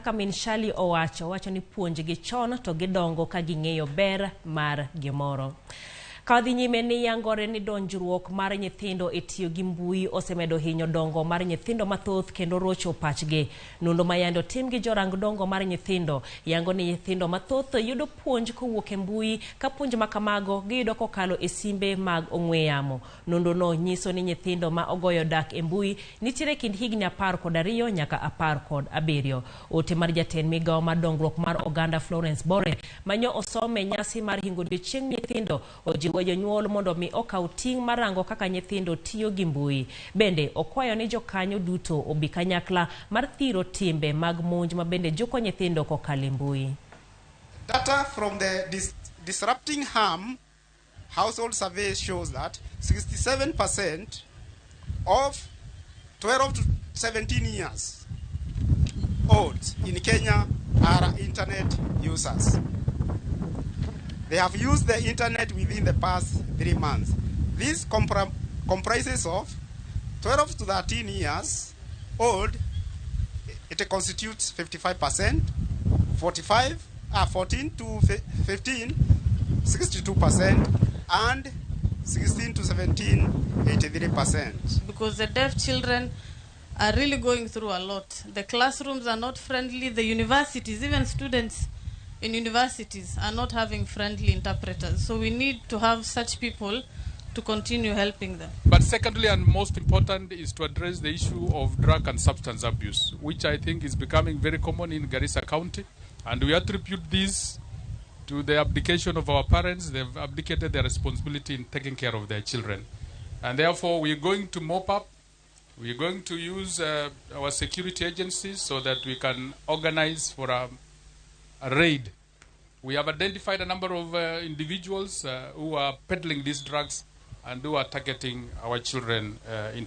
kaka min Shali owacho ni puonjgi chon to gidongo ka ging'eyo ber mar gimoro. Kadhi nyime ni yangore ni donjruok mar nyithindo e tiyo gi mbui osemedo hinyo dongo mar nyithindo mathoth kendo rocho pachgi. Nundo mayando tim gi jorang dongo mar nyithindo yango ni nyithindo mathoth yudo puonj kowuok e mbui ka puonj makamago giyudo kokalo e simbe mag ong'we yamo. Nundo no nyiso ni nyithindo ma ogoyo dak e mbui nitiere kind higni 12 nyaka 17. Ote mar jatend migawo mar dongruok mar oganda Florence Bore manyo osome nyasi mar hingo odiochieng' nyithindo ojiwo jonyuol mondo mi okaw ting' marango kaka nyithindo tiyo gi mbui. Bende okwayo ni jokanyo duto obi kanyakla mar thiro timbe mag monj ma bende joko nyithindo kokalo mbui. Data from the Disrupting Harm household survey shows that 67% of 12 to 17 years old in Kenya are internet users. They have used the internet within the past 3 months. This comprises of 12 to 13 years old, it constitutes 55%, 14 to 15, 62%, and 16 to 17, 83%. Because the deaf children are really going through a lot. The classrooms are not friendly, the universities, even students in universities are not having friendly interpreters. So we need to have such people to continue helping them. But secondly and most important is to address the issue of drug and substance abuse, which I think is becoming very common in Garissa County. And we attribute this to the abdication of our parents. They've abdicated their responsibility in taking care of their children. And therefore we're going to mop up. We're going to use our security agencies so that we can organize for a raid. We have identified a number of individuals who are peddling these drugs and who are targeting our children in school.